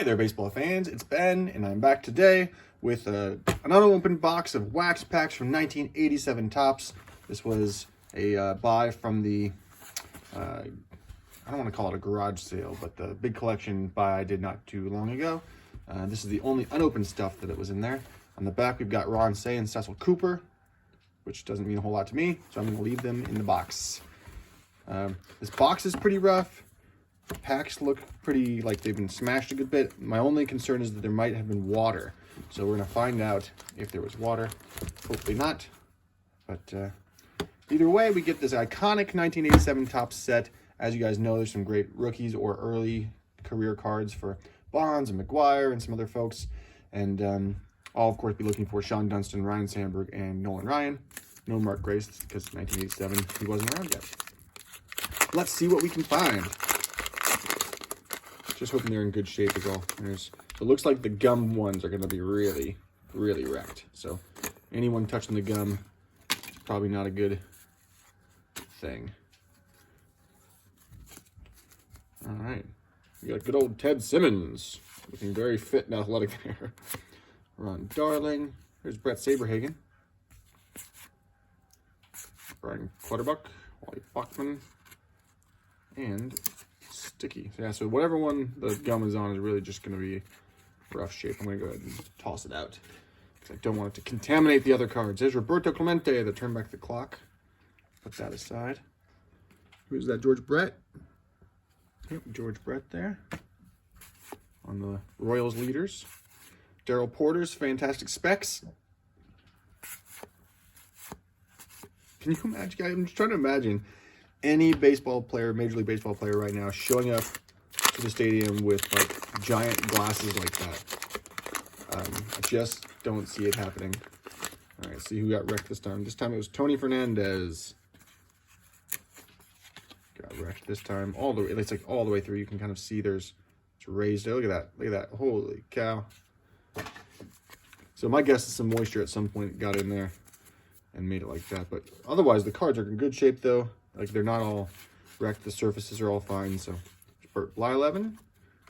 Hey there, baseball fans. It's Ben, and I'm back today with an unopened box of wax packs from 1987 Topps. This was a buy from the, I don't want to call it a garage sale, but the big collection buy I did not too long ago. This is the only unopened stuff that was in there. On the back, we've got Ron Cey and Cecil Cooper, which doesn't mean a whole lot to me, so I'm going to leave them in the box. This box is pretty rough. The packs look pretty like they've been smashed a good bit. My only concern is that there might have been water. So we're going to find out if there was water. Hopefully not. But either way, we get this iconic 1987 Topps set. As you guys know, there's some great rookies or early career cards for Bonds and McGuire and some other folks. And I'll, of course, be looking for Sean Dunston, Ryan Sandberg, and Nolan Ryan. No Mark Grace, because 1987, he wasn't around yet. Let's see what we can find. Just hoping they're in good shape is all. It looks like the gum ones are going to be really, really wrecked. So anyone touching the gum is probably not a good thing. All right. We got good old Ted Simmons, looking very fit and athletic there. Ron Darling. There's Brett Saberhagen. Brian Clutterbuck. Wally Bachman. And Sticky. So, yeah, so whatever one the gum is on is really just going to be rough shape. I'm going to go ahead and toss it out because I don't want it to contaminate the other cards. There's Roberto Clemente, the turn back the clock. Put that aside. Who's that? George Brett. Yep, George Brett there on the Royals leaders. Darryl Porter's Fantastic Specs. Can you imagine? I'm just trying to imagine any baseball player, Major League Baseball player right now showing up to the stadium with like giant glasses like that. I just don't see it happening. All right, see who got wrecked this time. This time it was Tony Fernandez. Got wrecked this time all the way. It's like all the way through. You can kind of see it's raised. Oh, look at that. Look at that. Holy cow. So my guess is some moisture at some point got in there and made it like that. But otherwise, the cards are in good shape though. Like, they're not all wrecked. The surfaces are all fine. So, Bert Blyleven,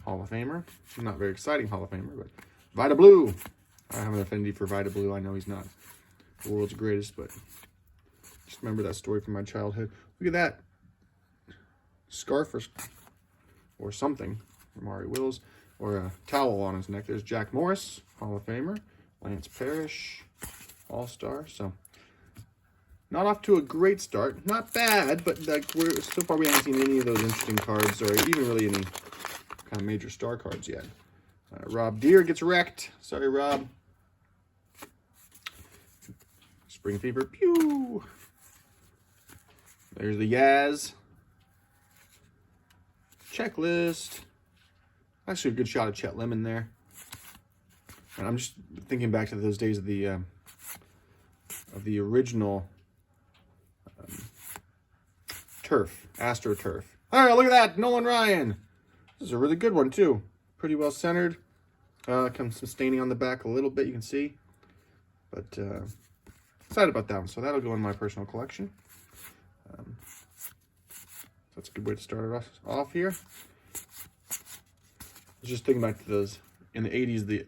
Hall of Famer. Not very exciting Hall of Famer, but Vida Blue. I have an affinity for Vida Blue. I know he's not the world's greatest, but just remember that story from my childhood. Look at that. Scarf or something from Maury Wills, or a towel on his neck. There's Jack Morris, Hall of Famer. Lance Parrish, All-Star. So, not off to a great start. Not bad, but like so far we haven't seen any of those interesting cards or even really any kind of major star cards yet. Rob Deere gets wrecked. Sorry, Rob. Spring Fever. Pew! There's the Yaz. Checklist. Actually, a good shot of Chet Lemon there. And I'm just thinking back to those days of the original Turf, AstroTurf. All right, look at that, Nolan Ryan. This is a really good one too. Pretty well centered. Comes some staining on the back a little bit, you can see. But excited about that one. So that'll go in my personal collection. That's a good way to start it off here. I was just thinking back to those in the 80s, the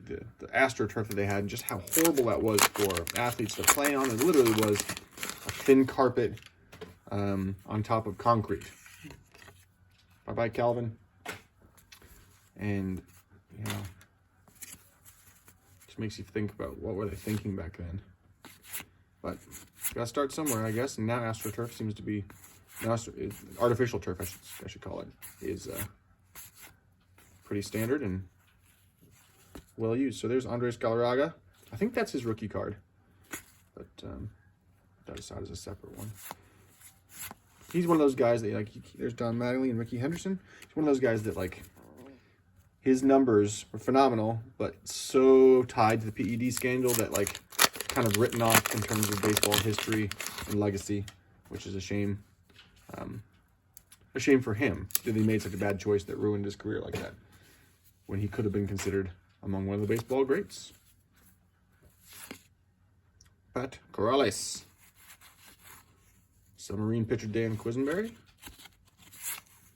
AstroTurf that they had, and just how horrible that was for athletes to play on. It literally was a thin carpet on top of concrete. Bye-bye, Calvin. And, you know, just makes you think about what were they thinking back then. But gotta start somewhere, I guess. And now AstroTurf seems to be, artificial turf, I should call it, is pretty standard and well used. So there's Andres Galarraga. I think that's his rookie card, but that aside is a separate one. He's one of those guys that, like, there's Don Mattingly and Ricky Henderson. He's one of those guys that, like, his numbers were phenomenal, but so tied to the PED scandal that, like, kind of written off in terms of baseball history and legacy, which is a shame. A shame for him that he made such a bad choice that ruined his career like that, when he could have been considered among one of the baseball greats. Pat Corrales. Submarine pitcher Dan Quisenberry.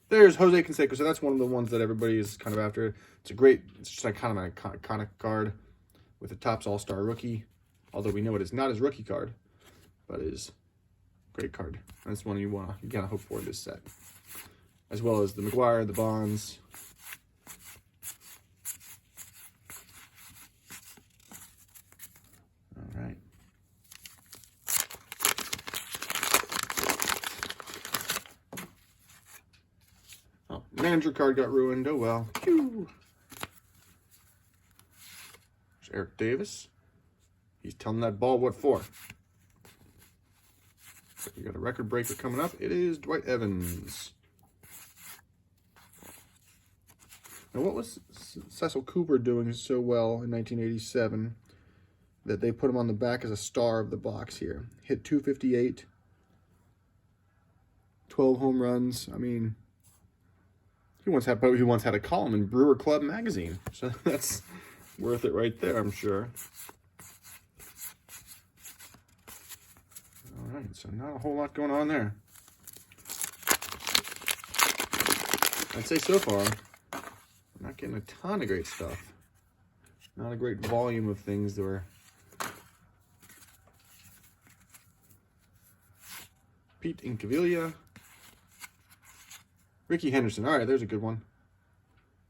there's Jose Canseco. So that's one of the ones that everybody is kind of after. It's just like kind of an iconic card with a Topps All-Star rookie. Although we know it is not his rookie card, but it is a great card. That's one you gotta hope for in this set. As well as the McGuire, the Bonds. All right. Oh, manager card got ruined. Oh well. Phew. There's Eric Davis. He's telling that ball what for. We got a record breaker coming up. It is Dwight Evans. Now, what was Cecil Cooper doing so well in 1987 that they put him on the back as a star of the box here? Hit 258, 12 home runs. I mean, he once had a column in Brewer Club magazine, so that's worth it right there, I'm sure. All right, so not a whole lot going on there. I'd say so far, I'm not getting a ton of great stuff. Not a great volume of things that were. Pete Incaviglia. Ricky Henderson. All right, there's a good one.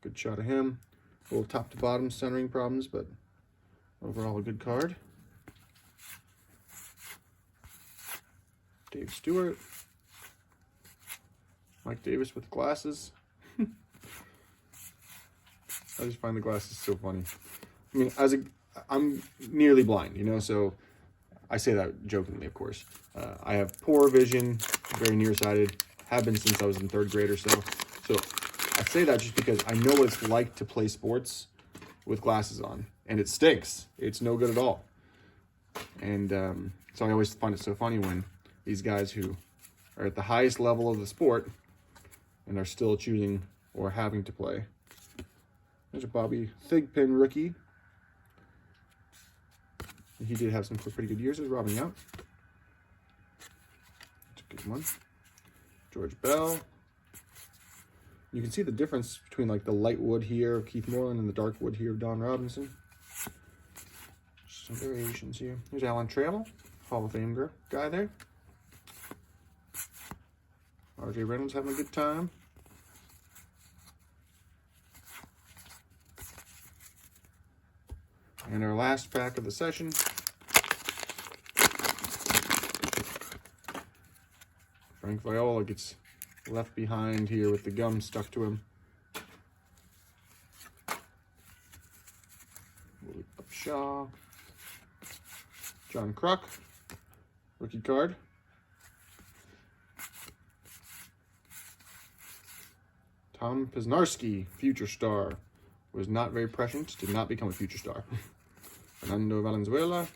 Good shot of him. A little top to bottom centering problems, but overall a good card. Dave Stewart. Mike Davis with glasses. I just find the glasses so funny. I mean, I'm nearly blind, you know, so I say that jokingly, of course. I have poor vision, very nearsighted, have been since I was in 3rd grade or so. So I say that just because I know what it's like to play sports with glasses on, and it stinks. It's no good at all. And so I always find it so funny when these guys who are at the highest level of the sport and are still choosing or having to play. There's a Bobby Thigpen rookie. He did have some pretty good years as Robin Yount. That's a good one. George Bell. You can see the difference between like the light wood here of Keith Moreland and the dark wood here of Don Robinson. Some variations here. There's Alan Trammell, Hall of Fame guy there. R.J. Reynolds having a good time. And our last pack of the session. Frank Viola gets left behind here with the gum stuck to him. Willie Upshaw. John Kruk. Rookie card. Tom Pisnarski, future star. Was not very prescient, did not become a future star. Fernando Valenzuela.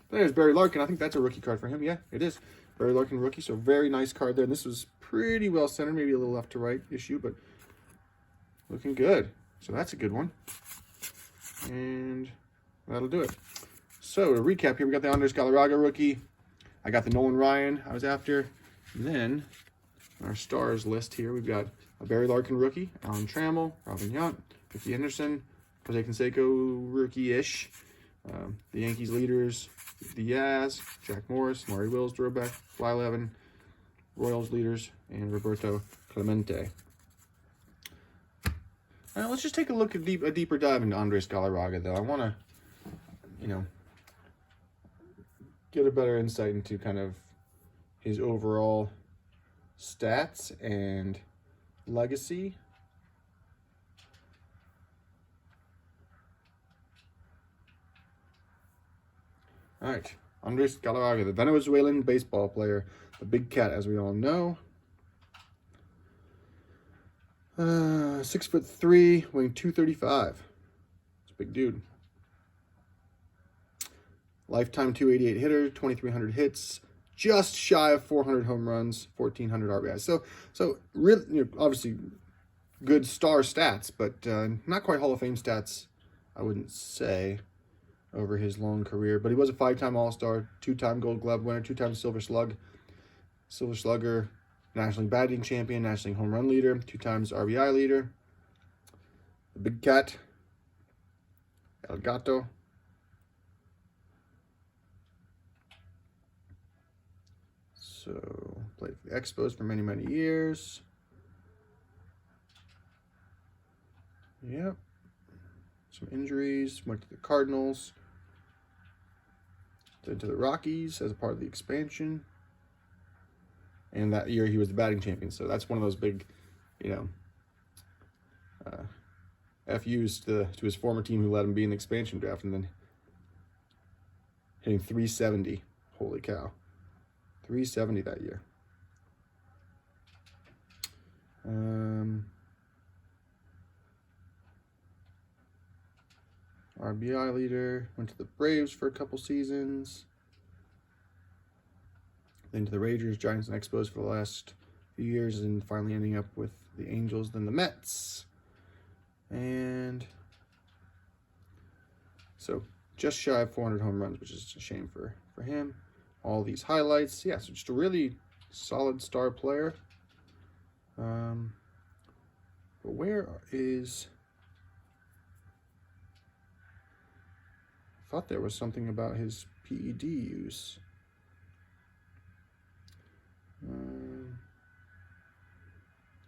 There's Barry Larkin. I think that's a rookie card for him. Yeah, it is. Barry Larkin rookie, so very nice card there. And this was pretty well centered, maybe a little left to right issue, but looking good. So that's a good one. And that'll do it. So to recap here, we got the Andres Galarraga rookie. I got the Nolan Ryan I was after. And then our stars list here, we've got a Barry Larkin rookie, Alan Trammell, Robin Yount, Ricky Henderson, Jose Canseco rookie-ish, the Yankees leaders, Diaz, Jack Morris, Maury Wills, Drobeck, Fly Levin, Royals leaders, and Roberto Clemente. Now let's just take a look at a deeper dive into Andres Galarraga, though. I want to, you know, get a better insight into kind of his overall stats and legacy. All right, Andres Galarraga, the Venezuelan baseball player, the big cat, as we all know. 6'3", weighing 235. It's a big dude. Lifetime 288 hitter, 2,300 hits, just shy of 400 home runs, 1,400 RBIs. So really, you know, obviously good star stats, but not quite Hall of Fame stats, I wouldn't say, over his long career. But he was a 5-time All-Star, 2-time Gold Glove winner, 2-time Silver Slugger, National League batting champion, National League home run leader, 2 times RBI leader. The Big Cat, El Gato. So, played for the Expos for many, many years. Yep. Some injuries. Went to the Cardinals. Then to the Rockies as a part of the expansion. And that year he was the batting champion. So that's one of those big, FUs to his former team who let him be in the expansion draft. And then hitting 370. Holy cow. 370 that year. RBI leader, went to the Braves for a couple seasons, then to the Rangers, Giants, and Expos for the last few years, and finally ending up with the Angels, then the Mets. And so just shy of 400 home runs, which is a shame for him. All these highlights. Yeah, so just a really solid star player. But where is... I thought there was something about his PED use.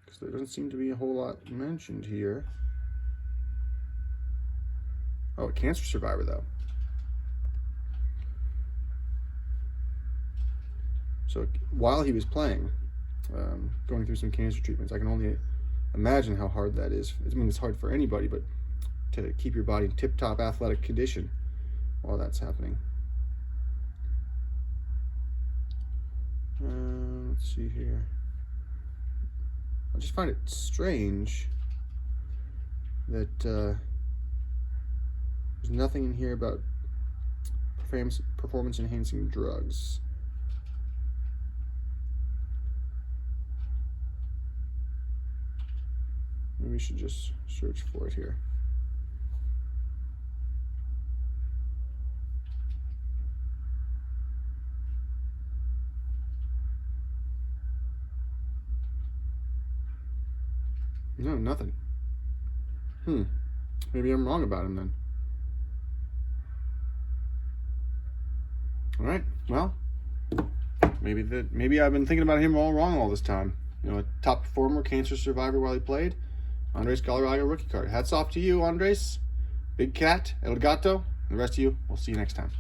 Because there doesn't seem to be a whole lot mentioned here. Oh, a cancer survivor, though. So while he was playing, going through some cancer treatments, I can only imagine how hard that is. I mean, it's hard for anybody, but to keep your body in tip-top athletic condition while that's happening. Let's see here. I just find it strange that there's nothing in here about performance-enhancing drugs. Maybe we should just search for it here. No, nothing. Maybe I'm wrong about him then. All right. Well, maybe I've been thinking about him all wrong all this time. A top performer, cancer survivor while he played. Andres Galarraga rookie card. Hats off to you, Andres. Big Cat, El Gato, and the rest of you. We'll see you next time.